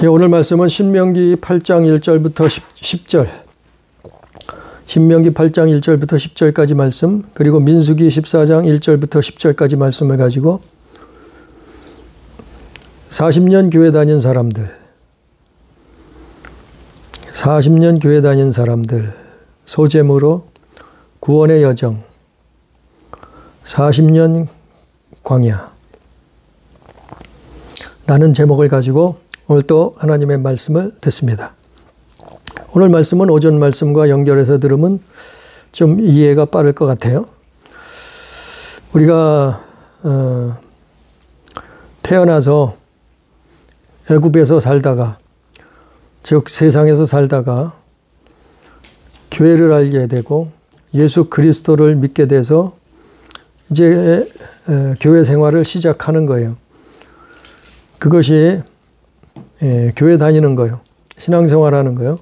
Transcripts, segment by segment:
예, 오늘 말씀은 신명기 8장 1절부터 10절, 신명기 8장 1절부터 10절까지 말씀, 그리고 민수기 14장 1절부터 10절까지 말씀을 가지고 40년 교회 다닌 사람들, 40년 교회 다닌 사람들 소제목으로 구원의 여정, 40년 광야 라는 제목을 가지고 오늘 또 하나님의 말씀을 듣습니다. 오늘 말씀은 오전 말씀과 연결해서 들으면 좀 이해가 빠를 것 같아요. 우리가 태어나서 애굽에서 살다가, 즉 세상에서 살다가 교회를 알게 되고 예수 그리스도를 믿게 돼서 이제 교회 생활을 시작하는 거예요. 그것이 교회 다니는 거요, 신앙생활하는 거요,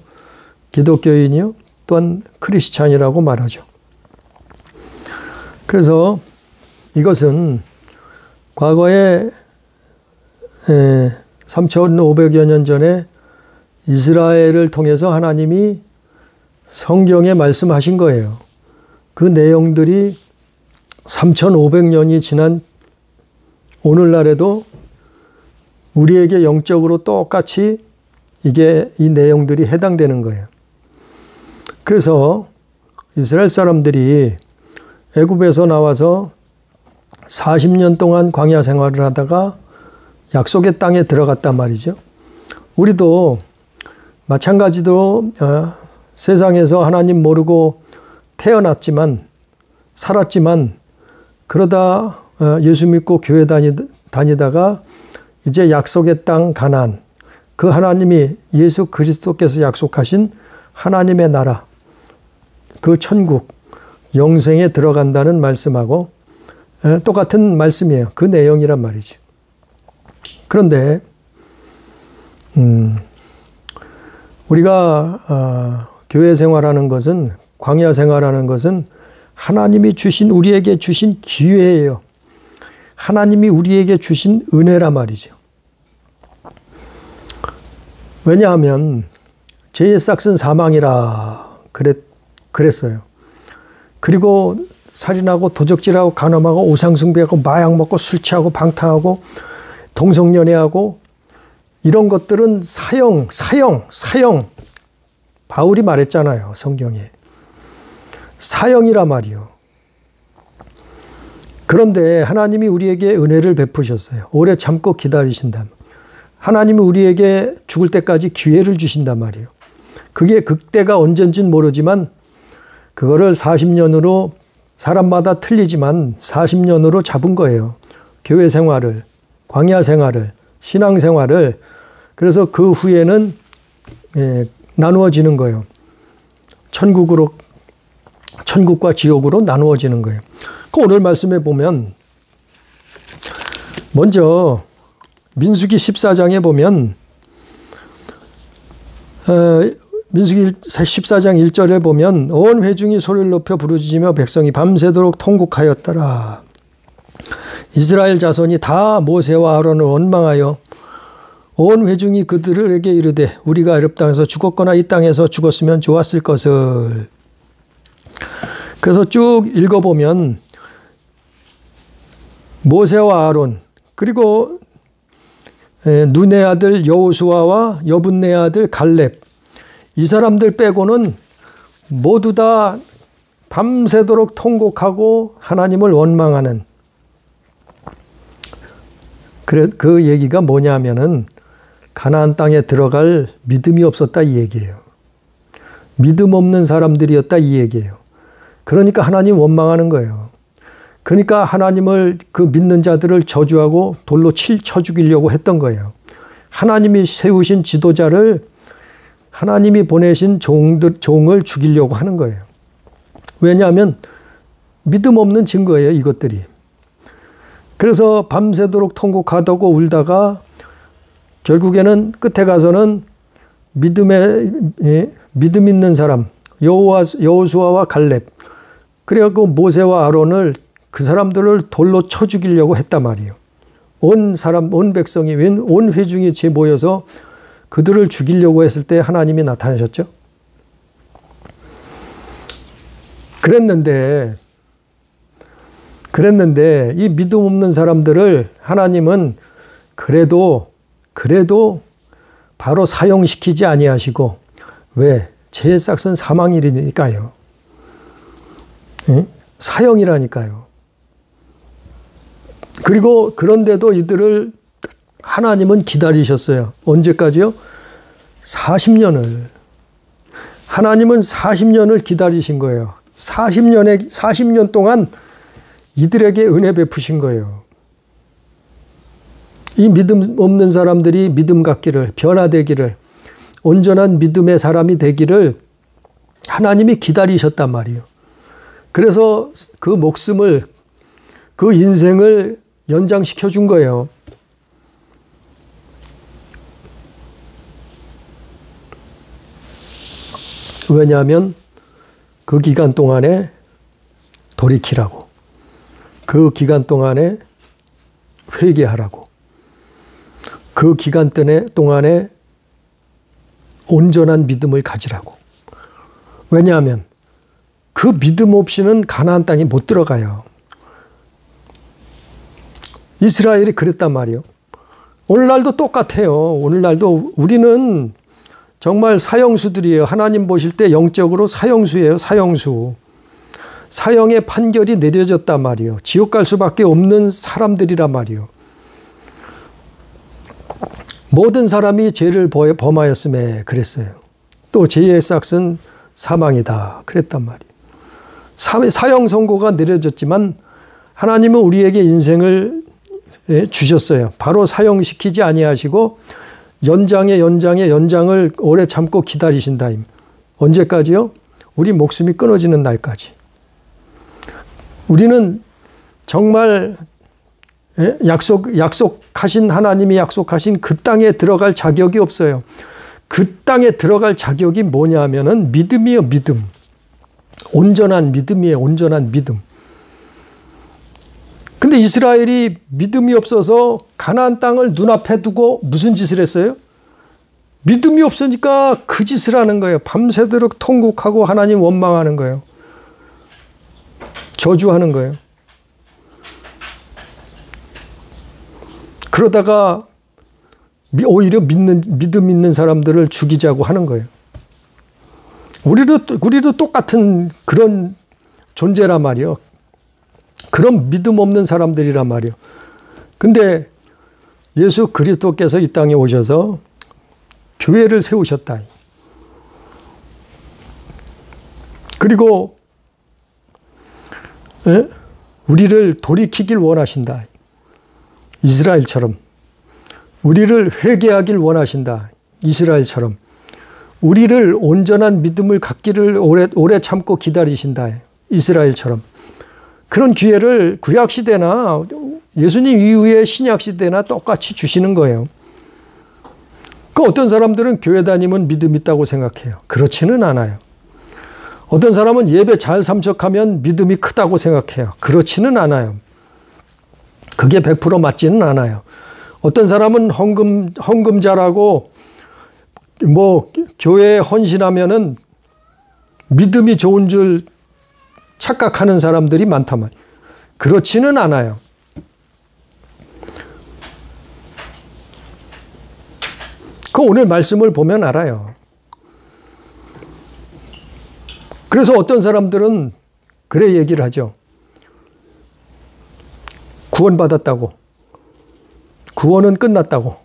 기독교인이요, 또한 크리스찬이라고 말하죠. 그래서 이것은 과거에 3,500여 년 전에 이스라엘을 통해서 하나님이 성경에 말씀하신 거예요. 그 내용들이 3,500년이 지난 오늘날에도 우리에게 영적으로 똑같이 이 내용들이 해당되는 거예요. 그래서 이스라엘 사람들이 애굽에서 나와서 40년 동안 광야 생활을 하다가 약속의 땅에 들어갔단 말이죠. 우리도 마찬가지로 세상에서 하나님 모르고 태어났지만, 살았지만, 그러다 예수 믿고 교회 다니다가 이제 약속의 땅 가나안, 그 하나님이 예수 그리스도께서 약속하신 하나님의 나라, 그 천국, 영생에 들어간다는 말씀하고 똑같은 말씀이에요. 그 내용이란 말이죠. 그런데 우리가 교회 생활하는 것은, 광야 생활하는 것은 하나님이 주신, 우리에게 주신 기회예요. 하나님이 우리에게 주신 은혜란 말이죠. 왜냐하면 죄의 싹은 사망이라 그랬어요. 그리고 살인하고 도적질하고 간음하고 우상숭배하고 마약 먹고 술 취하고 방탕하고 동성연애하고 이런 것들은 사형. 바울이 말했잖아요, 성경에. 사형이란 말이요. 그런데 하나님이 우리에게 은혜를 베푸셨어요. 오래 참고 기다리신다. 하나님이 우리에게 죽을 때까지 기회를 주신단 말이에요. 그게 그때가 언젠지는 모르지만 그거를 40년으로, 사람마다 틀리지만 40년으로 잡은 거예요. 교회 생활을, 광야 생활을, 신앙 생활을. 그래서 그 후에는 나누어지는 거예요. 천국과 지옥으로 나누어지는 거예요. 그 오늘 말씀에 보면 먼저 민수기 14장에 보면 민수기 14장 1절에 보면 온 회중이 소리를 높여 부르짖으며 백성이 밤새도록 통곡하였더라. 이스라엘 자손이 다 모세와 아론을 원망하여 온 회중이 그들에게 이르되 우리가 애굽 땅에서 죽었거나 이 땅에서 죽었으면 좋았을 것을. 그래서 쭉 읽어보면 모세와 아론, 그리고 눈의 아들 여호수아와 여분네 아들 갈렙, 이 사람들 빼고는 모두 다 밤새도록 통곡하고 하나님을 원망하는, 그 얘기가 뭐냐면은 가나안 땅에 들어갈 믿음이 없었다 이 얘기예요. 믿음 없는 사람들이었다 이 얘기예요. 그러니까 하나님 원망하는 거예요. 그러니까 하나님을, 그 믿는 자들을 저주하고 돌로 쳐 죽이려고 했던 거예요. 하나님이 세우신 지도자를, 하나님이 보내신 종을 죽이려고 하는 거예요. 왜냐하면 믿음 없는 증거예요, 이것들이. 그래서 밤새도록 통곡하다고 울다가 결국에는 끝에 가서는 믿음 있는 사람, 여호수아와 갈렙, 그래갖고 모세와 아론을, 그 사람들을 돌로 쳐 죽이려고 했단 말이에요. 온 백성이, 온 회중이 모여서 그들을 죽이려고 했을 때 하나님이 나타나셨죠. 그랬는데 이 믿음 없는 사람들을 하나님은 그래도 바로 사형시키지 아니하시고, 왜? 죄의 삭은 사망이니까요. 예? 사형이라니까요. 그리고 그런데도 이들을 하나님은 기다리셨어요. 언제까지요? 40년을. 하나님은 40년을 기다리신 거예요. 40년 동안 이들에게 은혜 베푸신 거예요. 이 믿음 없는 사람들이 믿음 갖기를, 변화되기를, 온전한 믿음의 사람이 되기를 하나님이 기다리셨단 말이에요. 그래서 그 목숨을, 그 인생을 연장시켜 준 거예요. 왜냐하면 그 기간 동안에 돌이키라고, 그 기간 동안에 회개하라고, 그 기간 동안에 온전한 믿음을 가지라고. 왜냐하면 그 믿음 없이는 가나안 땅에 못 들어가요. 이스라엘이 그랬단 말이에요. 오늘날도 똑같아요. 오늘날도 우리는 정말 사형수들이에요. 하나님 보실 때 영적으로 사형수예요. 사형수. 사형의 판결이 내려졌단 말이에요. 지옥 갈 수밖에 없는 사람들이란 말이에요. 모든 사람이 죄를 범하였음에 그랬어요. 또 죄의 삭은 사망이다 그랬단 말이에요. 사형 선고가 내려졌지만 하나님은 우리에게 인생을 주셨어요. 바로 사형시키지 아니하시고 연장을 오래 참고 기다리신다. 언제까지요? 우리 목숨이 끊어지는 날까지. 우리는 정말 약속하신, 하나님이 약속하신 그 땅에 들어갈 자격이 없어요. 그 땅에 들어갈 자격이 뭐냐 하면은 믿음이에요. 믿음. 온전한 믿음이에요. 온전한 믿음. 근데 이스라엘이 믿음이 없어서 가나안 땅을 눈앞에 두고 무슨 짓을 했어요? 믿음이 없으니까 그 짓을 하는 거예요. 밤새도록 통곡하고 하나님 원망하는 거예요. 저주하는 거예요. 그러다가 오히려 믿음 있는 사람들을 죽이자고 하는 거예요. 우리도 똑같은 그런 존재란 말이에요. 그런 믿음 없는 사람들이란 말이에요. 근데 예수 그리스도께서 이 땅에 오셔서 교회를 세우셨다. 그리고 우리를 돌이키길 원하신다. 이스라엘처럼. 우리를 회개하길 원하신다. 이스라엘처럼. 우리를 온전한 믿음을 갖기를 오래 참고 기다리신다. 이스라엘처럼. 그런 기회를 구약시대나 예수님 이후의 신약시대나 똑같이 주시는 거예요. 그 어떤 사람들은 교회 다니면 믿음 있다고 생각해요. 그렇지는 않아요. 어떤 사람은 예배 잘 참석하면 믿음이 크다고 생각해요. 그렇지는 않아요. 그게 100% 맞지는 않아요. 어떤 사람은 헌금 잘하고 교회에 헌신하면은 믿음이 좋은 줄 착각하는 사람들이 많단 말이에요. 그렇지는 않아요. 그 오늘 말씀을 보면 알아요. 그래서 어떤 사람들은 그래 얘기를 하죠. 구원받았다고. 구원은 끝났다고.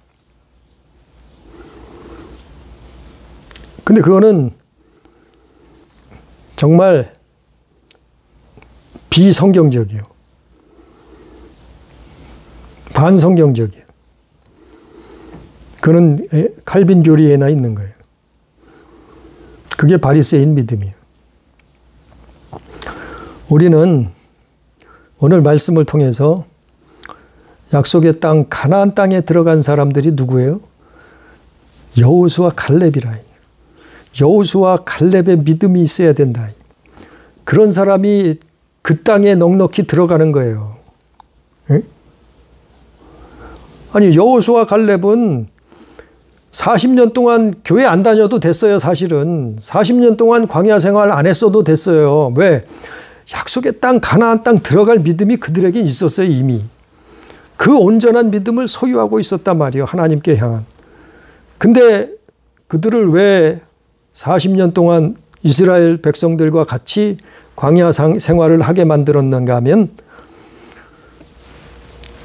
근데 그거는 정말 비성경적이에요. 반성경적이에요. 그는 칼빈 교리에나 있는 거예요. 그게 바리새인 믿음이에요. 우리는 오늘 말씀을 통해서 약속의 땅 가나안 땅에 들어간 사람들이 누구예요? 여호수아 갈렙이라. 여호수아 갈렙의 믿음이 있어야 된다. 그런 사람이 그 땅에 넉넉히 들어가는 거예요. 에? 아니 여호수아 갈렙은 40년 동안 교회 안 다녀도 됐어요, 사실은. 40년 동안 광야 생활 안 했어도 됐어요. 왜? 약속의 땅, 가나안 땅 들어갈 믿음이 그들에게 있었어요, 이미. 그 온전한 믿음을 소유하고 있었단 말이에요, 하나님께 향한. 근데 그들을 왜 40년 동안 이스라엘 백성들과 같이 광야 생활을 하게 만들었는가 하면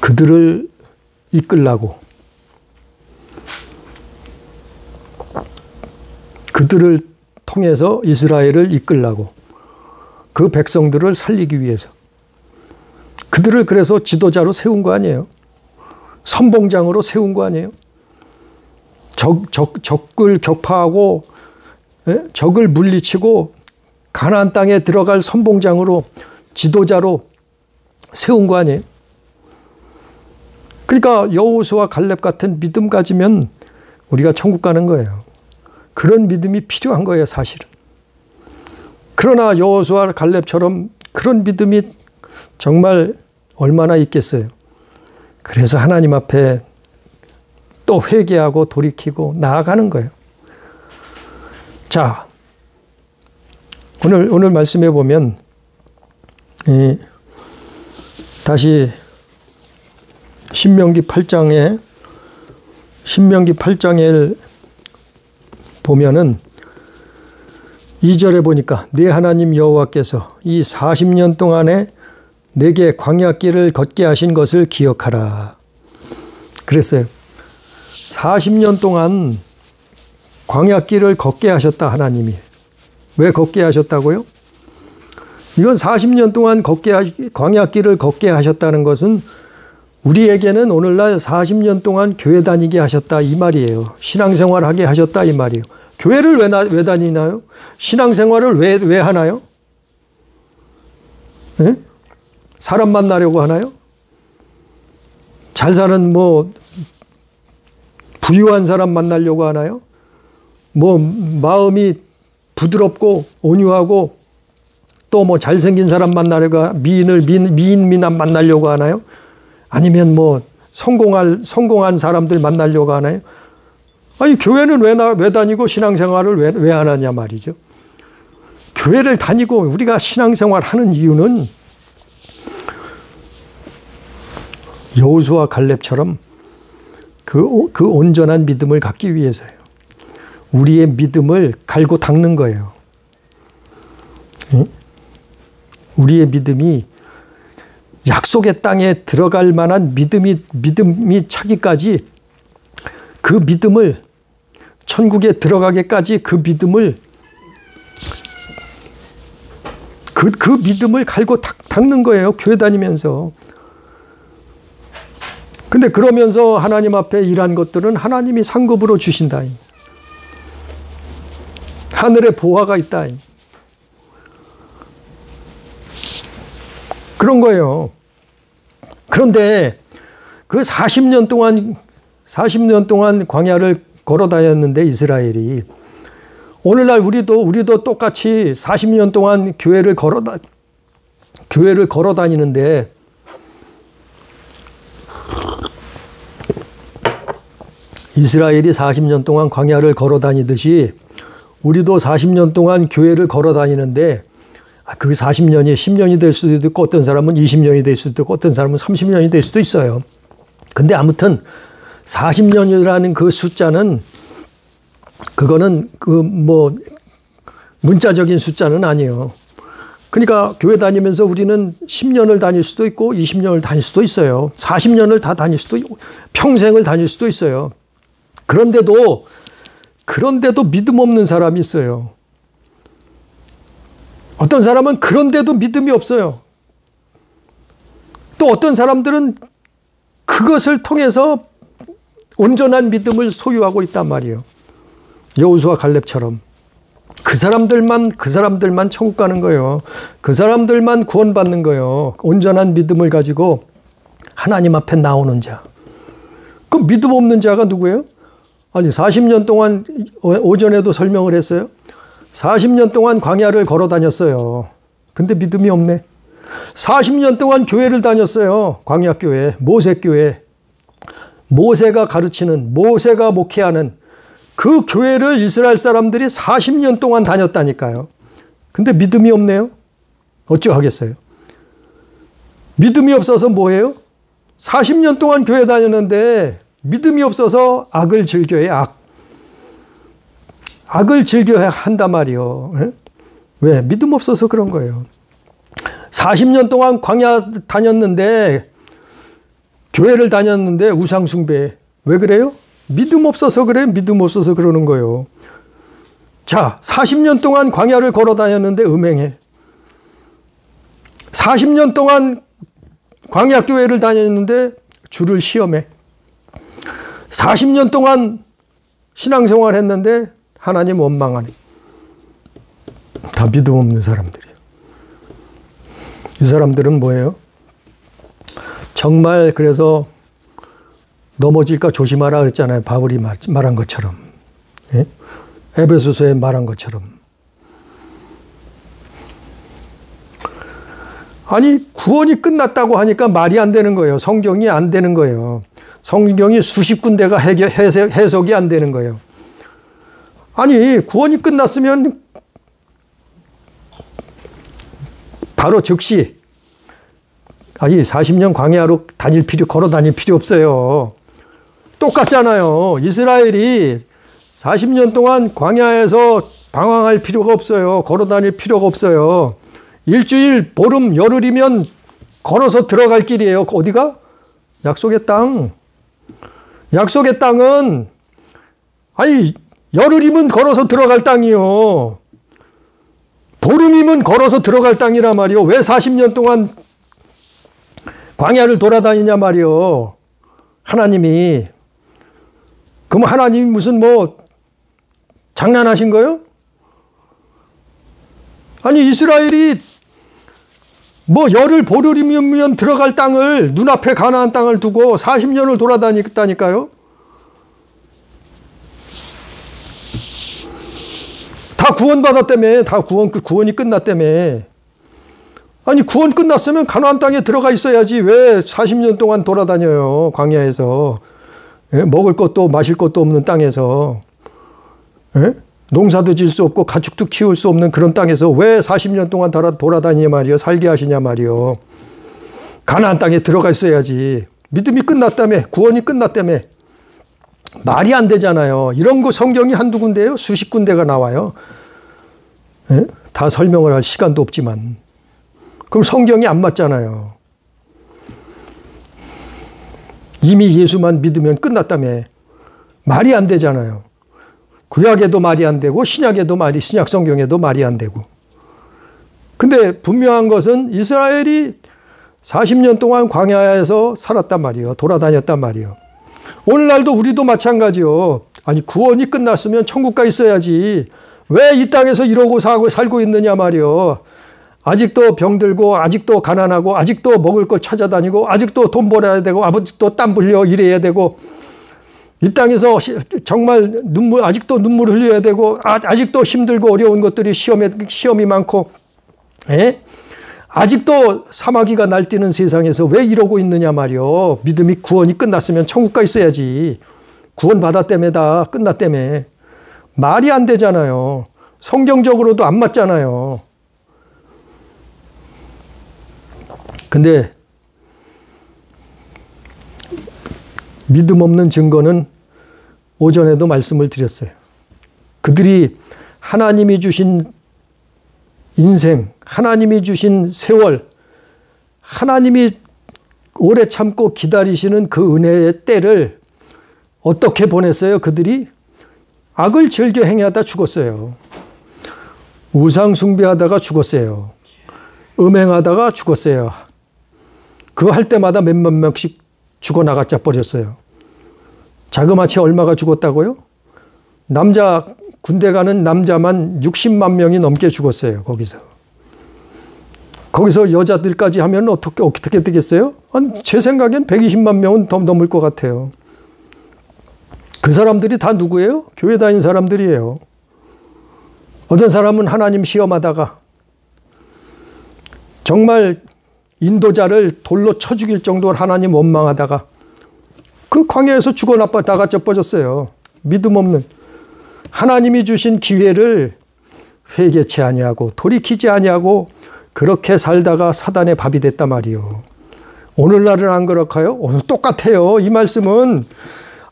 그들을 이끌라고, 그들을 통해서 이스라엘을 이끌라고, 그 백성들을 살리기 위해서 그들을 그래서 지도자로 세운 거 아니에요. 선봉장으로 세운 거 아니에요. 적을 격파하고 적을 물리치고 가나안 땅에 들어갈 선봉장으로, 지도자로 세운 거 아니에요. 그러니까 여호수아 갈렙 같은 믿음 가지면 우리가 천국 가는 거예요. 그런 믿음이 필요한 거예요, 사실은. 그러나 여호수아 갈렙처럼 그런 믿음이 정말 얼마나 있겠어요. 그래서 하나님 앞에 또 회개하고 돌이키고 나아가는 거예요. 자, 오늘 말씀해 보면 다시 신명기 8장에 보면은 2절에 보니까 네 하나님 여호와께서 이 40년 동안에 내게 광야길을 걷게 하신 것을 기억하라. 그랬어요. 40년 동안 광야길을 걷게 하셨다, 하나님이. 왜 걷게 하셨다고요? 이건 40년 동안 광야길을 걷게 하셨다는 것은 우리에게는 오늘날 40년 동안 교회 다니게 하셨다, 이 말이에요. 신앙생활 하게 하셨다, 이 말이에요. 교회를 왜 다니나요? 신앙생활을 왜 하나요? 네? 사람 만나려고 하나요? 잘 사는 부유한 사람 만나려고 하나요? 마음이 부드럽고 온유하고 또 잘생긴 사람 만나려고, 미인 미남 만나려고 하나요? 아니면 성공한 사람들 만나려고 하나요? 아니, 교회는 왜 다니고 신앙생활을 왜 하느냐 말이죠. 교회를 다니고 우리가 신앙생활 하는 이유는 여호수아 갈렙처럼 그 온전한 믿음을 갖기 위해서예요. 우리의 믿음을 갈고 닦는 거예요. 우리의 믿음이 약속의 땅에 들어갈 만한 믿음이 차기까지, 그 믿음을, 천국에 들어가기까지 그 믿음을 갈고 닦는 거예요, 교회 다니면서. 근데 그러면서 하나님 앞에 일한 것들은 하나님이 상급으로 주신다. 하늘에 보화가 있다. 그런 거예요. 그런데 그 40년 동안 광야를 걸어 다녔는데, 이스라엘이. 오늘날 우리도 똑같이 40년 동안 교회를 걸어 다니는데, 이스라엘이 40년 동안 광야를 걸어 다니듯이 우리도 40년 동안 교회를 걸어 다니는데, 그 40년이 10년이 될 수도 있고, 어떤 사람은 20년이 될 수도 있고, 어떤 사람은 30년이 될 수도 있어요. 근데 아무튼 40년이라는 그 숫자는, 그거는 문자적인 숫자는 아니에요. 그러니까 교회 다니면서 우리는 10년을 다닐 수도 있고 20년을 다닐 수도 있어요. 40년을 다 다닐 수도 있고 평생을 다닐 수도 있어요. 그런데도 믿음 없는 사람이 있어요. 어떤 사람은 그런데도 믿음이 없어요. 또 어떤 사람들은 그것을 통해서 온전한 믿음을 소유하고 있단 말이에요. 여호수아 갈렙처럼. 그 사람들만 천국 가는 거예요. 그 사람들만 구원받는 거예요. 온전한 믿음을 가지고 하나님 앞에 나오는 자. 그 믿음 없는 자가 누구예요? 아니, 40년 동안 오전에도 설명을 했어요. 40년 동안 광야를 걸어 다녔어요. 근데 믿음이 없네. 40년 동안 교회를 다녔어요. 광야교회, 모세교회. 모세가 가르치는, 모세가 목회하는 그 교회를 이스라엘 사람들이 40년 동안 다녔다니까요. 근데 믿음이 없네요. 어쩌하겠어요. 믿음이 없어서 뭐예요? 40년 동안 교회 다녔는데 믿음이 없어서 악을 즐겨해. 악을 즐겨야 한단 말이요. 왜? 믿음 없어서 그런 거예요. 40년 동안 광야 다녔는데, 교회를 다녔는데 우상 숭배. 왜 그래요? 믿음 없어서 그래. 믿음 없어서 그러는 거예요. 자, 40년 동안 광야를 걸어 다녔는데 음행해. 40년 동안 광야 교회를 다녔는데 주를 시험해. 40년 동안 신앙생활 했는데 하나님 원망하네. 다 믿음 없는 사람들이에요. 이 사람들은 뭐예요? 정말 그래서 넘어질까 조심하라 그랬잖아요. 바울이 말한 것처럼. 예? 에베소서에 말한 것처럼. 아니, 구원이 끝났다고 하니까 말이 안 되는 거예요. 성경이 안 되는 거예요. 성경이 수십 군데가 해석이 안 되는 거예요. 아니, 구원이 끝났으면 바로 즉시, 아니, 40년 광야로 걸어 다닐 필요 없어요. 똑같잖아요. 이스라엘이 40년 동안 광야에서 방황할 필요가 없어요. 걸어 다닐 필요가 없어요. 일주일, 보름, 열흘이면 걸어서 들어갈 길이에요. 어디가? 약속의 땅. 약속의 땅은, 아니, 열흘이면 걸어서 들어갈 땅이요. 보름이면 걸어서 들어갈 땅이란 말이요. 왜 40년 동안 광야를 돌아다니냐 말이요. 하나님이. 그럼 하나님이 무슨 장난하신 거요? 아니, 이스라엘이 열흘 보름이면 들어갈 땅을, 눈앞에 가나안 땅을 두고 40년을 돌아다녔다니까요. 다 구원받았다며. 다 구원이 끝났다며. 아니, 구원 끝났으면 가나안 땅에 들어가 있어야지. 왜 40년 동안 돌아다녀요, 광야에서. 예? 먹을 것도 마실 것도 없는 땅에서. 예? 농사도 질 수 없고 가축도 키울 수 없는 그런 땅에서 왜 40년 동안 돌아다니냐 말이요. 살게 하시냐 말이요. 가나안 땅에 들어가 있어야지. 믿음이 끝났다며. 구원이 끝났다며. 말이 안 되잖아요. 이런 거 성경이 한두 군데예요. 수십 군데가 나와요. 예? 다 설명을 할 시간도 없지만. 그럼 성경이 안 맞잖아요. 이미 예수만 믿으면 끝났다며. 말이 안 되잖아요. 구약에도 말이 안 되고 신약 성경에도 말이 안 되고. 근데 분명한 것은 이스라엘이 40년 동안 광야에서 살았단 말이에요. 돌아다녔단 말이에요. 오늘날도 우리도 마찬가지요. 아니, 구원이 끝났으면 천국 가 있어야지. 왜 이 땅에서 이러고 살고 있느냐 말이요. 아직도 병들고, 아직도 가난하고, 아직도 먹을 걸 찾아다니고, 아직도 돈 벌어야 되고, 아직도 땀 흘려 일해야 되고, 이 땅에서 정말 아직도 눈물 흘려야 되고, 아직도 힘들고 어려운 것들이 시험이 많고, 예? 아직도 사마귀가 날뛰는 세상에서 왜 이러고 있느냐 말이요. 믿음이 구원이 끝났으면 천국 가 있어야지. 구원 받았다며다. 끝났다며. 말이 안 되잖아요. 성경적으로도 안 맞잖아요. 근데 믿음 없는 증거는 오전에도 말씀을 드렸어요. 그들이 하나님이 주신 인생, 하나님이 주신 세월, 하나님이 오래 참고 기다리시는 그 은혜의 때를 어떻게 보냈어요? 그들이 악을 즐겨 행하다 죽었어요. 우상 숭배하다가 죽었어요. 음행하다가 죽었어요. 그거 할 때마다 몇몇 명씩 죽어나갔자 버렸어요. 자그마치 얼마가 죽었다고요? 군대 가는 남자만 60만 명이 넘게 죽었어요. 거기서 여자들까지 하면 어떻게 되겠어요? 제 생각엔 120만 명은 더 넘을 것 같아요. 그 사람들이 다 누구예요? 교회 다닌 사람들이에요. 어떤 사람은 하나님 시험하다가 정말 인도자를 돌로 쳐 죽일 정도로 하나님 원망하다가 그 광야에서 죽어 나갔자 빠졌어요. 믿음 없는. 하나님이 주신 기회를 회개치 아니하고 돌이키지 아니하고 그렇게 살다가 사단의 밥이 됐단 말이요. 오늘날은 안 그렇까요? 오늘 똑같아요. 이 말씀은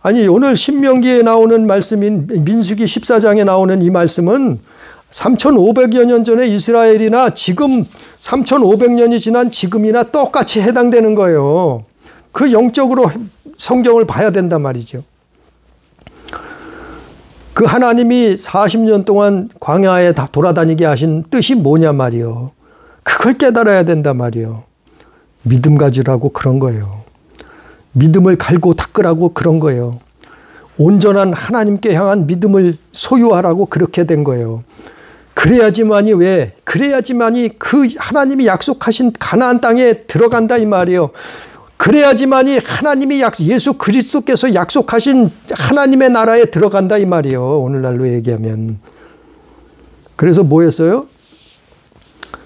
아니 오늘 신명기에 나오는 말씀인 민수기 14장에 나오는 이 말씀은 3,500여 년 전에 이스라엘이나 지금 3,500년이 지난 지금이나 똑같이 해당되는 거예요. 그 영적으로 성경을 봐야 된단 말이죠. 그 하나님이 40년 동안 광야에 다 돌아다니게 하신 뜻이 뭐냐 말이요. 그걸 깨달아야 된단 말이요. 믿음 가지라고 그런 거예요. 믿음을 갈고 닦으라고 그런 거예요. 온전한 하나님께 향한 믿음을 소유하라고 그렇게 된 거예요. 그래야지만이 왜? 그래야지만이 그 하나님이 약속하신 가나안 땅에 들어간다 이 말이에요. 그래야지만이 하나님이 예수 그리스도께서 약속하신 하나님의 나라에 들어간다 이 말이에요. 오늘날로 얘기하면. 그래서 뭐 했어요?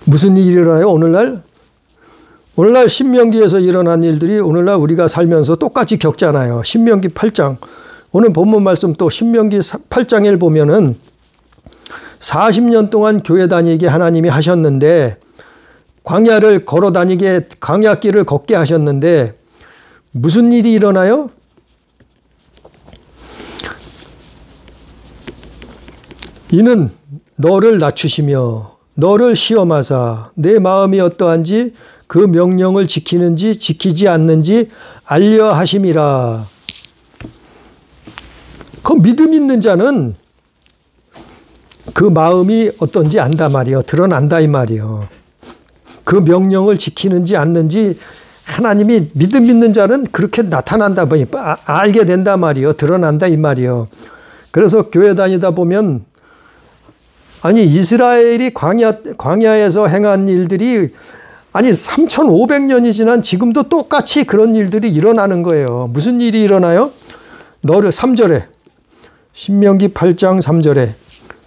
무슨 일이 일어나요? 오늘날 신명기에서 일어난 일들이 오늘날 우리가 살면서 똑같이 겪잖아요. 신명기 8장. 오늘 본문 말씀 또 신명기 8장을 보면은 40년 동안 교회 다니게 하나님이 하셨는데 광야를 걸어 다니게 광야길을 걷게 하셨는데 무슨 일이 일어나요? 이는 너를 낮추시며 너를 시험하사 내 마음이 어떠한지 그 명령을 지키는지 지키지 않는지 알려 하심이라. 그 믿음 있는 자는 그 마음이 어떤지 안다 말이요. 드러난다 이 말이요. 그 명령을 지키는지 않는지 하나님이 믿음 있는 자는 그렇게 나타난다, 알게 된다 말이요. 드러난다 이 말이요. 그래서 교회 다니다 보면 아니 이스라엘이 광야에서 행한 일들이 아니 3,500년이 지난 지금도 똑같이 그런 일들이 일어나는 거예요. 무슨 일이 일어나요? 너를 3절에 신명기 8장 3절에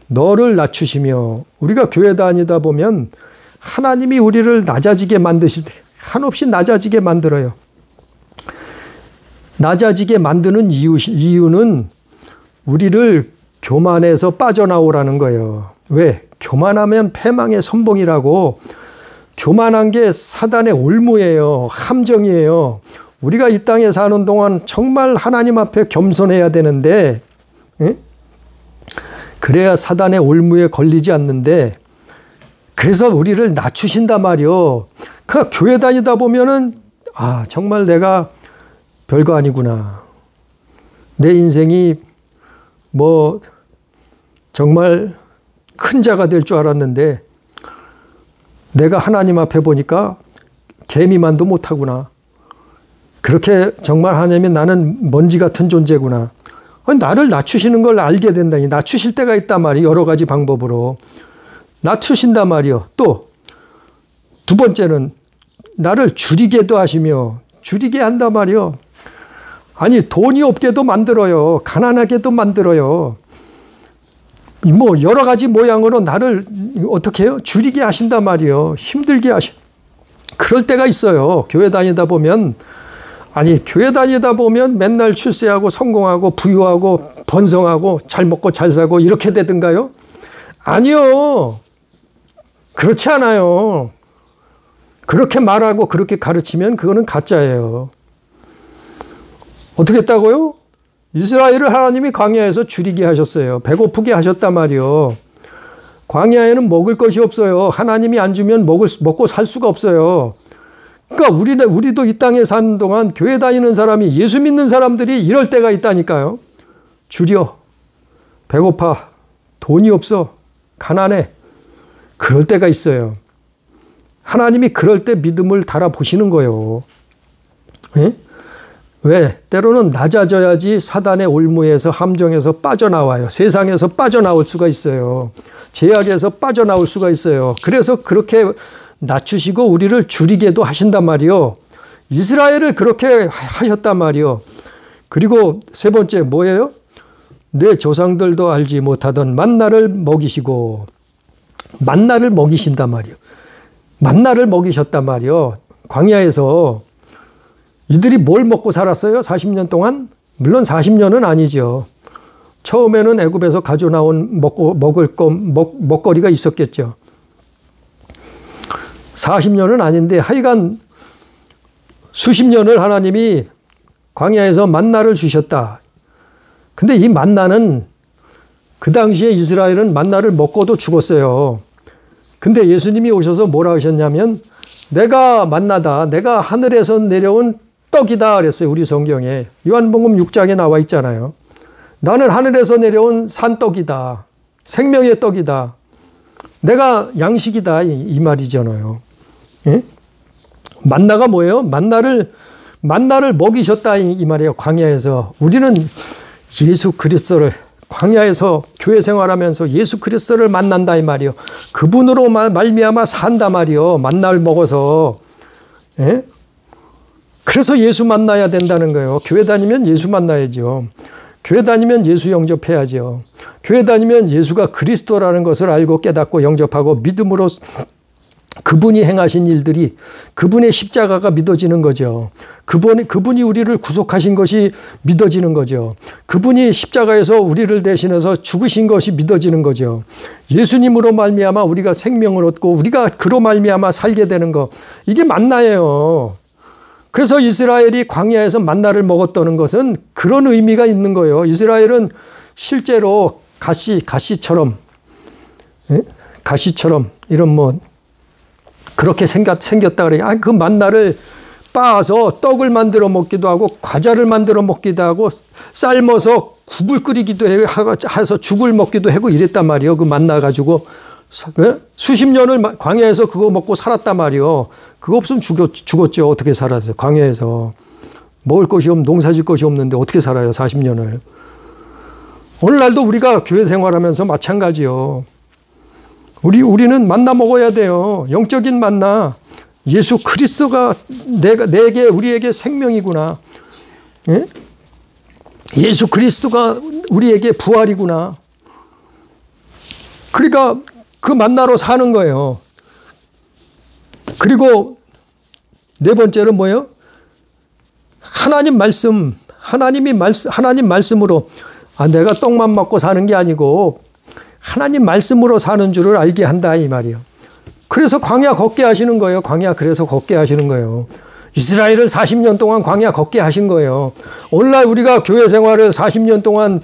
너를 낮추시며 우리가 교회 다니다 보면 하나님이 우리를 낮아지게 만드실 때 한없이 낮아지게 만들어요. 낮아지게 만드는 이유는 우리를 교만에서 빠져나오라는 거예요. 왜? 교만하면 패망의 선봉이라고. 교만한 게 사단의 올무예요. 함정이에요. 우리가 이 땅에 사는 동안 정말 하나님 앞에 겸손해야 되는데 그래야 사단의 올무에 걸리지 않는데 그래서 우리를 낮추신단 말이요. 그 교회 다니다 보면은 아 정말 내가 별거 아니구나. 내 인생이 뭐 정말 큰 자가 될 줄 알았는데 내가 하나님 앞에 보니까 개미만도 못하구나. 그렇게 정말 하나님이 나는 먼지 같은 존재구나. 나를 낮추시는 걸 알게 된다니. 낮추실 때가 있단 말이에요. 여러 가지 방법으로. 낮추신단 말이요. 또 두 번째는 나를 줄이게도 하시며 줄이게 한단 말이요. 아니 돈이 없게도 만들어요. 가난하게도 만들어요. 뭐 여러 가지 모양으로 나를 어떻게 해요? 줄이게 하신단 말이요. 힘들게 그럴 때가 있어요. 교회 다니다 보면 아니 교회 다니다 보면 맨날 출세하고 성공하고 부유하고 번성하고 잘 먹고 잘 사고 이렇게 되든가요? 아니요. 그렇지 않아요. 그렇게 말하고 그렇게 가르치면 그거는 가짜예요. 어떻게 했다고요? 이스라엘을 하나님이 광야에서 줄이게 하셨어요. 배고프게 하셨단 말이요. 광야에는 먹을 것이 없어요. 하나님이 안 주면 먹고 살 수가 없어요. 그러니까 우리도 이 땅에 사는 동안 교회 다니는 사람이 예수 믿는 사람들이 이럴 때가 있다니까요. 줄여. 배고파. 돈이 없어. 가난해. 그럴 때가 있어요. 하나님이 그럴 때 믿음을 달아보시는 거예요. 예? 왜? 때로는 낮아져야지 사단의 올무에서 함정에서 빠져나와요. 세상에서 빠져나올 수가 있어요. 제약에서 빠져나올 수가 있어요. 그래서 그렇게 낮추시고 우리를 줄이게도 하신단 말이요. 이스라엘을 그렇게 하셨단 말이요. 그리고 세 번째 뭐예요? 내 조상들도 알지 못하던 만나를 먹이시고 만나를 먹이신단 말이요. 만나를 먹이셨단 말이요. 광야에서 이들이 뭘 먹고 살았어요? 40년 동안? 물론 40년은 아니죠. 처음에는 애굽에서 가져나온 먹거리가 있었겠죠. 40년은 아닌데 하여간 수십 년을 하나님이 광야에서 만나를 주셨다. 근데 이 만나는 그 당시에 이스라엘은 만나를 먹고도 죽었어요. 근데 예수님이 오셔서 뭐라 하셨냐면 내가 만나다. 내가 하늘에서 내려온 떡이다 그랬어요. 우리 성경에. 요한복음 6장에 나와 있잖아요. 나는 하늘에서 내려온 산떡이다. 생명의 떡이다. 내가 양식이다. 이 말이잖아요. 예? 만나가 뭐예요? 만나를 먹이셨다 이 말이에요. 광야에서. 우리는 예수 그리스도를 광야에서 교회 생활하면서 예수 그리스도를 만난다 이 말이요. 그분으로 말미암아 산다 말이요. 만나를 먹어서. 예? 그래서 예수 만나야 된다는 거예요. 교회 다니면 예수 만나야죠. 교회 다니면 예수 영접해야죠. 교회 다니면 예수가 그리스도라는 것을 알고 깨닫고 영접하고 믿음으로 그분이 행하신 일들이 그분의 십자가가 믿어지는 거죠. 그분이 우리를 구속하신 것이 믿어지는 거죠. 그분이 십자가에서 우리를 대신해서 죽으신 것이 믿어지는 거죠. 예수님으로 말미암아 우리가 생명을 얻고 우리가 그로 말미암아 살게 되는 거. 이게 만나예요. 그래서 이스라엘이 광야에서 만나를 먹었다는 것은 그런 의미가 있는 거예요. 이스라엘은 실제로 가시처럼 이런 뭐 그렇게 생겼다 그래요. 그 만나를 빻아서 떡을 만들어 먹기도 하고 과자를 만들어 먹기도 하고 삶아서 국을 끓이기도 해서 죽을 먹기도 하고 이랬단 말이에요. 그 만나 가지고 수십 년을 광야에서 그거 먹고 살았단 말이에요. 그거 없으면 죽었죠. 어떻게 살았어요? 광야에서. 먹을 것이 농사질 것이 없는데 어떻게 살아요? 40년을. 오늘날도 우리가 교회 생활하면서 마찬가지요. 우리는 만나 먹어야 돼요. 영적인 만나. 예수 그리스도가 우리에게 생명이구나. 예? 예수 그리스도가 우리에게 부활이구나. 그러니까 그 만나로 사는 거예요. 그리고 네 번째는 뭐예요? 하나님 말씀으로 내가 떡만 먹고 사는 게 아니고 하나님 말씀으로 사는 줄을 알게 한다 이 말이에요. 그래서 광야 걷게 하시는 거예요. 그래서 걷게 하시는 거예요. 이스라엘을 40년 동안 광야 걷게 하신 거예요. 오늘날 우리가 교회 생활을 40년 동안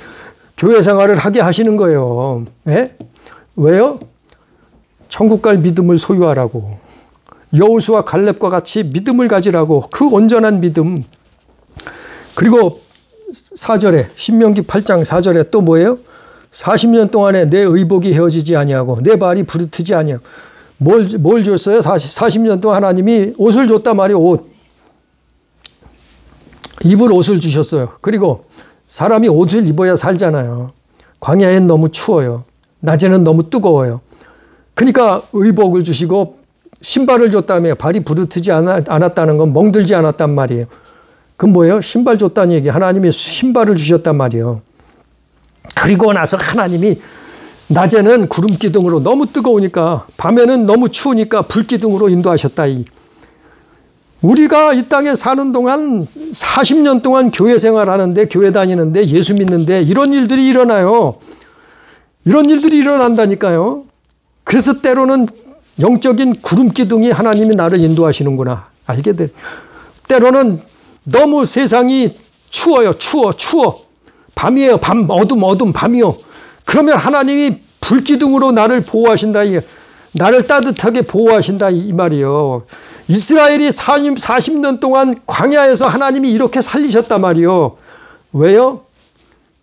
교회 생활을 하게 하시는 거예요. 네? 왜요? 천국 갈 믿음을 소유하라고. 여호수아 갈렙과 같이 믿음을 가지라고. 그 온전한 믿음. 그리고 4절에 신명기 8장 4절에 또 뭐예요? 40년 동안에 내 의복이 헤어지지 아니하고 내 발이 부르트지 아니하고. 뭘 줬어요? 40년 동안 하나님이 옷을 줬단 말이에요. 옷. 입을 옷을 주셨어요. 그리고 사람이 옷을 입어야 살잖아요. 광야엔 너무 추워요. 낮에는 너무 뜨거워요. 그러니까 의복을 주시고 신발을 줬다며. 발이 부르트지 않았다는 건 멍들지 않았단 말이에요. 그건 뭐예요? 신발 줬다는 얘기. 하나님이 신발을 주셨단 말이에요. 그리고 나서 하나님이 낮에는 구름 기둥으로 너무 뜨거우니까 밤에는 너무 추우니까 불 기둥으로 인도하셨다. 우리가 이 땅에 사는 동안 40년 동안 교회 생활하는데 교회 다니는데 예수 믿는데 이런 일들이 일어나요. 이런 일들이 일어난다니까요. 그래서 때로는 영적인 구름 기둥이 하나님이 나를 인도하시는구나 알게 돼. 때로는 너무 세상이 추워요. 추워. 밤이에요. 어둠 밤이요. 그러면 하나님이 불기둥으로 나를 보호하신다. 나를 따뜻하게 보호하신다 이 말이요. 이스라엘이 40년 동안 광야에서 하나님이 이렇게 살리셨단 말이요. 왜요?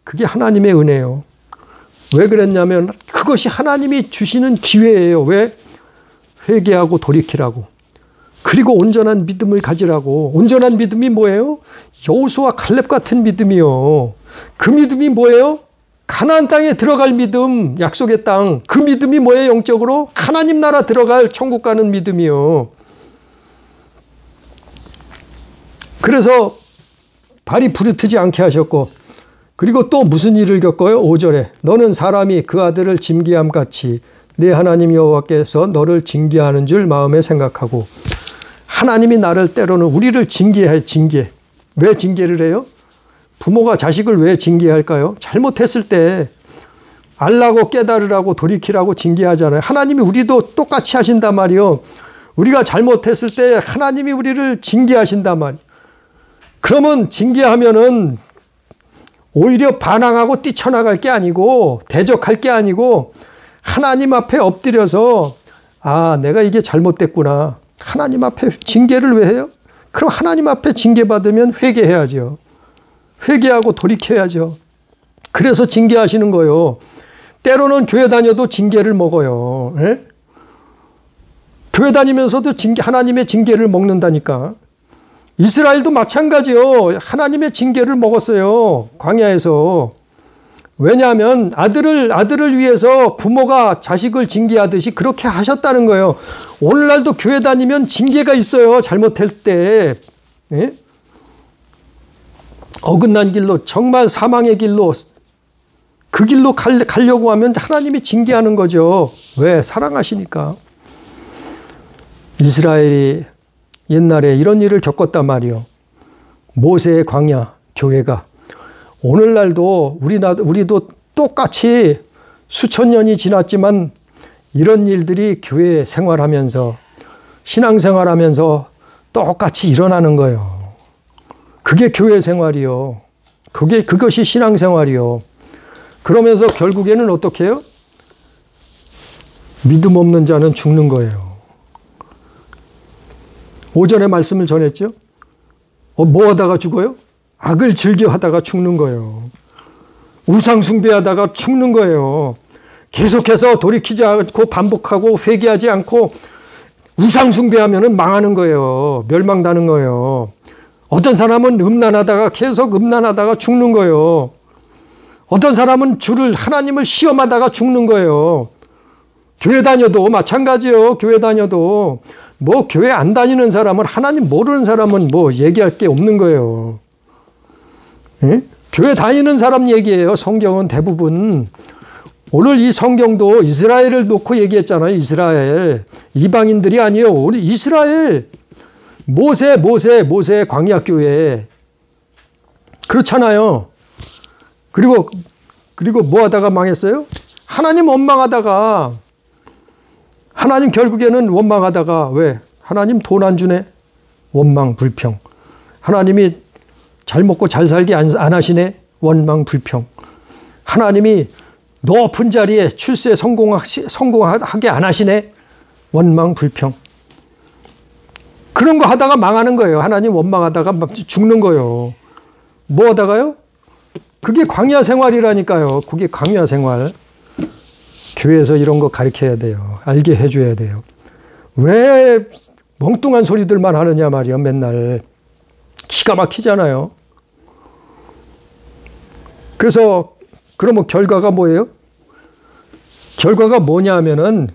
그게 하나님의 은혜예요. 왜 그랬냐면 그것이 하나님이 주시는 기회예요. 왜? 회개하고 돌이키라고. 그리고 온전한 믿음을 가지라고. 온전한 믿음이 뭐예요? 여호수아 갈렙 같은 믿음이요. 그 믿음이 뭐예요? 가나안 땅에 들어갈 믿음, 약속의 땅. 그 믿음이 뭐예요? 영적으로? 하나님 나라 들어갈 천국 가는 믿음이요. 그래서 발이 부르트지 않게 하셨고, 그리고 또 무슨 일을 겪어요? 5절에 너는 사람이 그 아들을 징계함 같이 내 하나님 여호와께서 너를 징계하는 줄 마음에 생각하고. 하나님이 나를 때로는 우리를 징계해. 왜 징계를 해요? 부모가 자식을 왜 징계할까요? 잘못했을 때 알라고 깨달으라고 돌이키라고 징계하잖아요. 하나님이 우리도 똑같이 하신단 말이요. 우리가 잘못했을 때 하나님이 우리를 징계하신단 말이에요. 그러면 징계하면은 오히려 반항하고 뛰쳐나갈 게 아니고 대적할 게 아니고 하나님 앞에 엎드려서 아, 내가 이게 잘못됐구나. 하나님 앞에 징계를 왜 해요? 그럼 하나님 앞에 징계받으면 회개해야죠. 회개하고 돌이켜야죠. 그래서 징계하시는 거예요. 때로는 교회 다녀도 징계를 먹어요. 예? 교회 다니면서도 하나님의 징계를 먹는다니까. 이스라엘도 마찬가지요. 하나님의 징계를 먹었어요. 광야에서. 왜냐하면 아들을 위해서 부모가 자식을 징계하듯이 그렇게 하셨다는 거예요. 오늘날도 교회 다니면 징계가 있어요. 잘못할 때. 예? 어긋난 길로 정말 사망의 길로 그 길로 가려고 하면 하나님이 징계하는 거죠. 왜? 사랑하시니까. 이스라엘이 옛날에 이런 일을 겪었단 말이요. 모세의 광야 교회가. 오늘날도 우리도 똑같이 수천 년이 지났지만 이런 일들이 교회 생활하면서 신앙생활하면서 똑같이 일어나는 거예요. 그게 교회 생활이요. 그것이 신앙생활이요. 그러면서 결국에는 어떻게 해요? 믿음 없는 자는 죽는 거예요. 오전에 말씀을 전했죠? 뭐 하다가 죽어요? 악을 즐겨 하다가 죽는 거예요. 우상 숭배하다가 죽는 거예요. 계속해서 돌이키지 않고 반복하고 회개하지 않고 우상 숭배하면 망하는 거예요. 멸망당하는 거예요. 어떤 사람은 음란하다가 계속 음란하다가 죽는 거예요. 어떤 사람은 하나님을 시험하다가 죽는 거예요. 교회 다녀도 마찬가지예요. 교회 다녀도 뭐 교회 안 다니는 사람은 하나님 모르는 사람은 뭐 얘기할 게 없는 거예요. 예? 교회 다니는 사람 얘기예요. 성경은 대부분. 오늘 이 성경도 이스라엘을 놓고 얘기했잖아요. 이스라엘. 이방인들이 아니에요. 우리 이스라엘. 모세 광야교회. 그렇잖아요. 그리고 뭐 하다가 망했어요? 하나님 원망하다가 하나님 결국에는 원망하다가 왜? 하나님 돈 안 주네? 원망 불평. 하나님이 잘 먹고 잘 살게 안 하시네? 원망 불평. 하나님이 높은 자리에 출세 성공하게 안 하시네? 원망 불평. 그런 거 하다가 망하는 거예요. 하나님 원망하다가 죽는 거예요. 뭐 하다가요? 그게 광야 생활이라니까요. 그게 광야 생활. 교회에서 이런 거 가르쳐야 돼요. 알게 해줘야 돼요. 왜 멍뚱한 소리들만 하느냐 말이야. 맨날. 기가 막히잖아요. 그래서 그러면 결과가 뭐예요? 결과가 뭐냐 하면은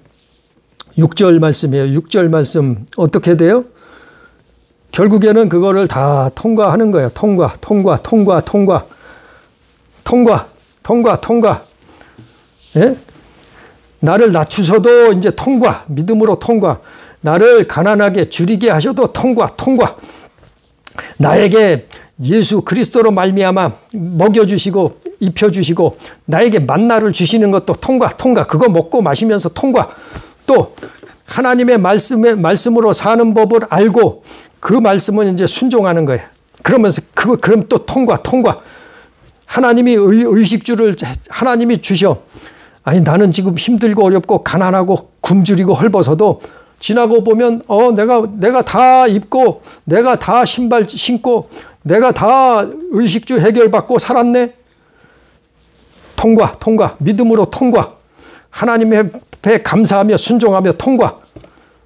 6절 말씀이에요. 6절 말씀 어떻게 돼요? 결국에는 그거를 다 통과하는 거예요. 통과. 예? 나를 낮추셔도 이제 통과. 믿음으로 통과. 나를 가난하게 줄이게 하셔도 통과. 나에게 예수 그리스도로 말미암아 먹여주시고 입혀주시고 나에게 만나를 주시는 것도 통과. 그거 먹고 마시면서 통과. 또 하나님의 말씀으로 사는 법을 알고 그 말씀은 이제 순종하는 거예요. 그러면서 그럼 또 통과. 하나님이 의식주를 하나님이 주셔. 아니 나는 지금 힘들고 어렵고 가난하고 굶주리고 헐벗어도 지나고 보면 내가 다 입고 내가 다 신발 신고 내가 다 의식주 해결받고 살았네. 통과. 믿음으로 통과. 하나님의 앞에 감사하며 순종하며 통과.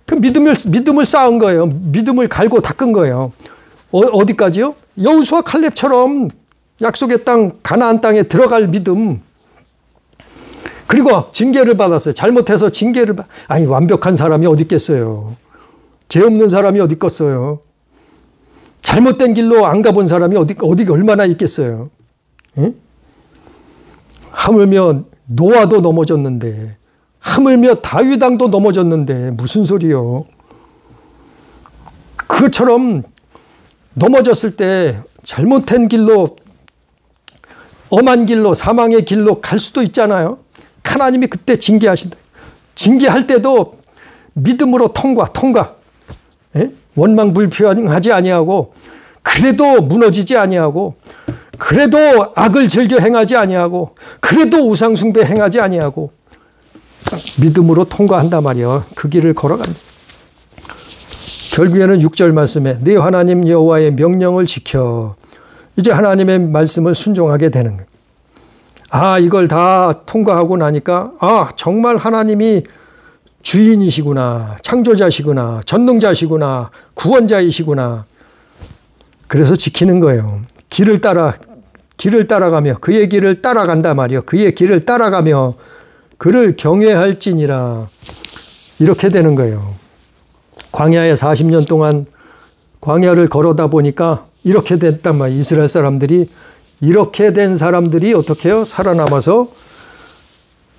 그 믿음을 쌓은 거예요. 믿음을 갈고 닦은 거예요. 어디까지요? 여호수아 칼렙처럼 약속의 땅 가나안 땅에 들어갈 믿음. 그리고 징계를 받았어요. 잘못해서 아니 완벽한 사람이 어디 있겠어요. 죄 없는 사람이 어디 있겠어요. 잘못된 길로 안 가본 사람이 어디 얼마나 있겠어요. 예? 하물며 노아도 넘어졌는데 하물며 다윗 왕도 넘어졌는데 무슨 소리요. 그것처럼 넘어졌을 때 잘못된 길로 엄한 길로 사망의 길로 갈 수도 있잖아요. 하나님이 그때 징계하신다. 징계할 때도 믿음으로 통과. 예? 원망불평하지 아니하고 그래도 무너지지 아니하고 그래도 악을 즐겨 행하지 아니하고 그래도 우상숭배 행하지 아니하고 믿음으로 통과한단 말이에요. 그 길을 걸어간다. 결국에는 6절 말씀에 네 하나님 여호와의 명령을 지켜 이제 하나님의 말씀을 순종하게 되는 거예요. 아, 이걸 다 통과하고 나니까 아, 정말 하나님이 주인이시구나, 창조자시구나, 전능자시구나, 구원자이시구나. 그래서 지키는 거예요. 길을 따라가며 그의 길을 따라간단 말이에요. 그의 길을 따라가며 그를 경외할지니라. 이렇게 되는 거예요. 광야에 40년 동안 광야를 걸어다 보니까 이렇게 됐단 말이에요. 이스라엘 사람들이 이렇게 된 사람들이 어떻게 해요? 살아남아서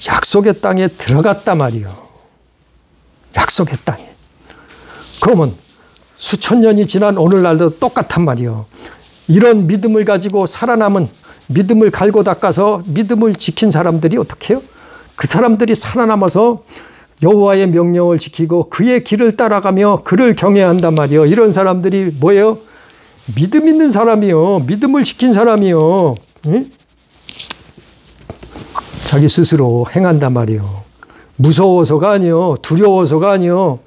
약속의 땅에 들어갔단 말이에요. 약속의 땅에. 그러면 수천 년이 지난 오늘날도 똑같단 말이에요. 이런 믿음을 가지고 살아남은 믿음을 갈고 닦아서 믿음을 지킨 사람들이 어떻게 해요? 그 사람들이 살아남아서 여호와의 명령을 지키고 그의 길을 따라가며 그를 경외한단 말이에요. 이런 사람들이 뭐예요? 믿음 있는 사람이요. 믿음을 지킨 사람이요. 응? 자기 스스로 행한단 말이에요. 무서워서가 아니요. 두려워서가 아니요.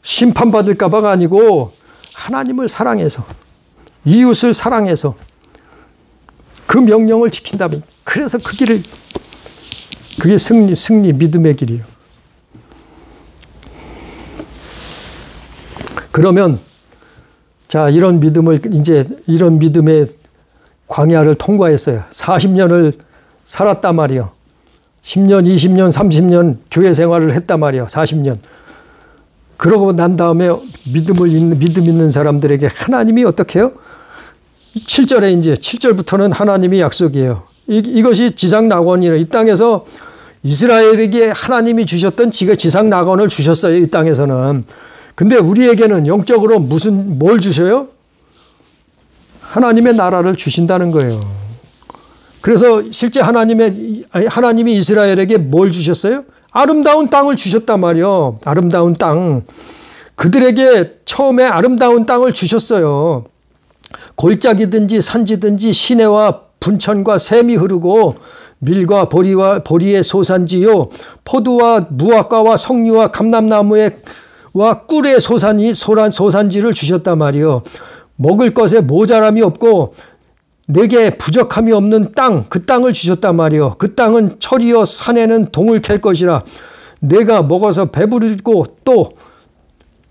심판받을까 봐가 아니고 하나님을 사랑해서 이웃을 사랑해서 그 명령을 지킨다면 그래서 그 길을 그게 승리 믿음의 길이에요. 그러면 자, 이런 믿음의 광야를 통과했어요. 40년을 살았단 말이에요. 10년, 20년, 30년 교회 생활을 했단 말이에요. 40년. 그러고 난 다음에 믿음 있는 사람들에게 하나님이 어떻게 해요? 7절에 이제 7절부터는 하나님이 약속이에요. 이것이 지상 낙원이에요. 이 땅에서 이스라엘에게 하나님이 주셨던 지상 낙원을 주셨어요. 이 땅에서는. 근데 우리에게는 영적으로 뭘 주셔요? 하나님의 나라를 주신다는 거예요. 그래서 실제 하나님이 이스라엘에게 뭘 주셨어요? 아름다운 땅을 주셨단 말이에요. 아름다운 땅. 그들에게 처음에 아름다운 땅을 주셨어요. 골짜기든지 산지든지 시내와 분천과 샘이 흐르고 밀과 보리의 소산지요. 포도와 무화과와 석류와 감람나무와 꿀의 소산지를 주셨단 말이에요. 먹을 것에 모자람이 없고 내게 부족함이 없는 땅, 그 땅을 주셨단 말이에요. 그 땅은 철이요 산에는 동을 캘 것이라. 내가 먹어서 배부르고 또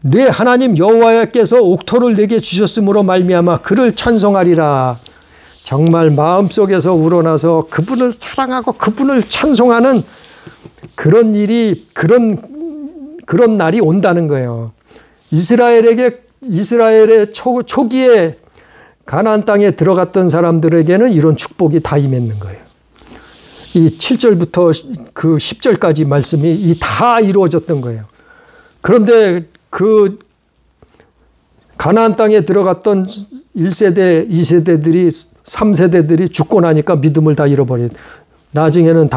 내 하나님 여호와께서 옥토를 내게 주셨으므로 말미암아 그를 찬송하리라. 정말 마음속에서 우러나서 그분을 사랑하고 그분을 찬송하는 그런 일이 그런 날이 온다는 거예요. 이스라엘의 초기에 가나안 땅에 들어갔던 사람들에게는 이런 축복이 다 임했는 거예요. 이 7절부터 그 10절까지 말씀이 다 이루어졌던 거예요. 그런데 그 가나안 땅에 들어갔던 1세대, 2세대들이 3세대들이 죽고 나니까 믿음을 다 잃어버린. 나중에는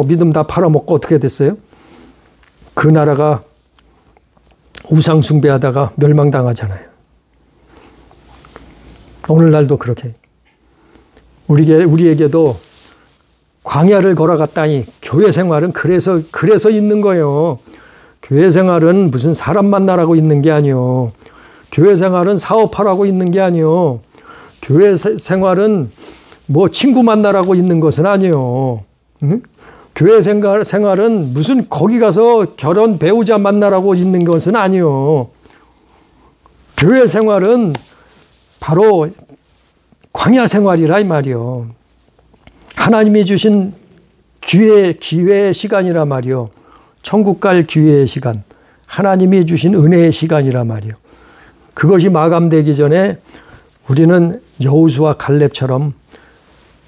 믿음 다 팔아먹고 어떻게 됐어요? 그 나라가 우상 숭배하다가 멸망당하잖아요. 오늘날도 그렇게 우리에게도 광야를 걸어갔다니 교회 생활은 그래서 있는 거예요. 교회 생활은 무슨 사람 만나라고 있는 게 아니요. 교회 생활은 사업하라고 있는 게 아니요. 교회 생활은 뭐 친구 만나라고 있는 것은 아니요. 응? 교회 생활은 무슨 거기 가서 결혼 배우자 만나라고 있는 것은 아니요. 교회 생활은 바로 광야 생활이라 이 말이요. 하나님이 주신 기회의 시간이라 말이요. 천국 갈 기회의 시간, 하나님이 주신 은혜의 시간이라 말이요. 그것이 마감되기 전에 우리는 여호수아 갈렙처럼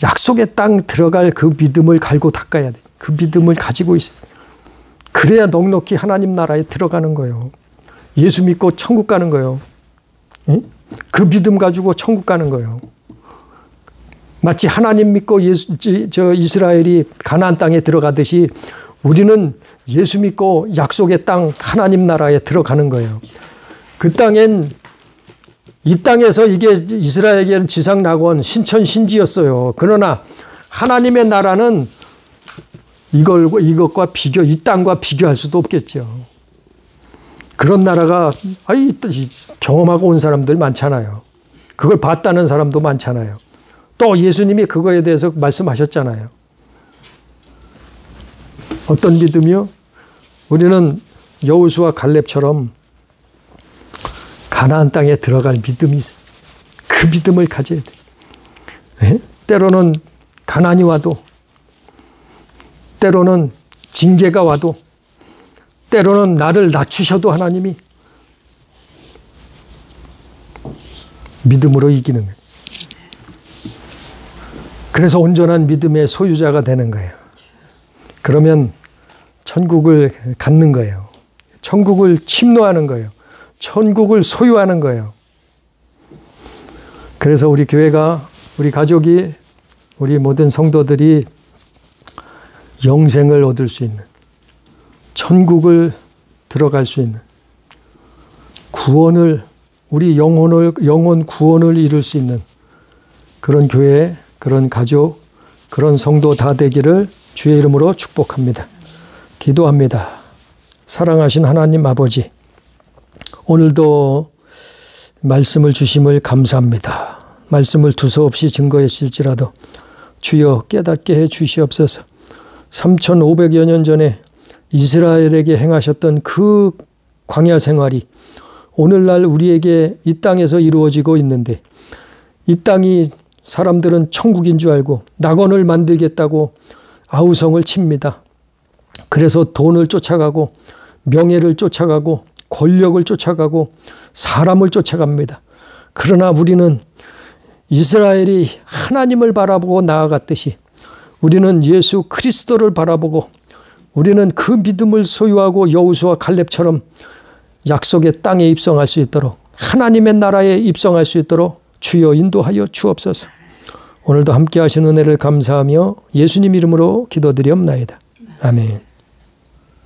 약속의 땅 들어갈 그 믿음을 갈고 닦아야 돼. 그 믿음을 가지고 있어요. 그래야 넉넉히 하나님 나라에 들어가는 거예요. 예수 믿고 천국 가는 거예요. 그 믿음 가지고 천국 가는 거예요. 마치 하나님 믿고 이스라엘이 가나안 땅에 들어가듯이 우리는 예수 믿고 약속의 땅 하나님 나라에 들어가는 거예요. 그 땅엔 이 땅에서 이게 이스라엘에게는 지상낙원 신천신지였어요. 그러나 하나님의 나라는 이것과 이 땅과 비교할 수도 없겠죠. 그런 나라가 경험하고 온 사람들 많잖아요. 그걸 봤다는 사람도 많잖아요. 또 예수님이 그거에 대해서 말씀하셨잖아요. 어떤 믿음이요? 우리는 여호수아 갈렙처럼 가나안 땅에 들어갈 믿음이 있어요. 그 믿음을 가져야 돼요. 네? 때로는 가난이 와도, 때로는 징계가 와도, 때로는 나를 낮추셔도 하나님이 믿음으로 이기는 거예요. 그래서 온전한 믿음의 소유자가 되는 거예요. 그러면 천국을 갖는 거예요. 천국을 침노하는 거예요. 천국을 소유하는 거예요. 그래서 우리 교회가, 우리 가족이, 우리 모든 성도들이 영생을 얻을 수 있는, 천국을 들어갈 수 있는, 구원을, 우리 영혼 구원을 이룰 수 있는 그런 교회, 그런 가족, 그런 성도 다 되기를 주의 이름으로 축복합니다. 기도합니다. 사랑하신 하나님 아버지, 오늘도 말씀을 주심을 감사합니다. 말씀을 두서없이 증거했을지라도 주여 깨닫게 해 주시옵소서. 3,500여 년 전에 이스라엘에게 행하셨던 그 광야 생활이 오늘날 우리에게 이 땅에서 이루어지고 있는데, 이 땅이 사람들은 천국인 줄 알고 낙원을 만들겠다고 아우성을 칩니다. 그래서 돈을 쫓아가고 명예를 쫓아가고 권력을 쫓아가고 사람을 쫓아갑니다. 그러나 우리는 이스라엘이 하나님을 바라보고 나아갔듯이 우리는 예수 그리스도를 바라보고 우리는 그 믿음을 소유하고 여호수아 갈렙처럼 약속의 땅에 입성할 수 있도록, 하나님의 나라에 입성할 수 있도록 주여 인도하여 주옵소서. 오늘도 함께 하신 은혜를 감사하며 예수님 이름으로 기도드리옵나이다. 아멘.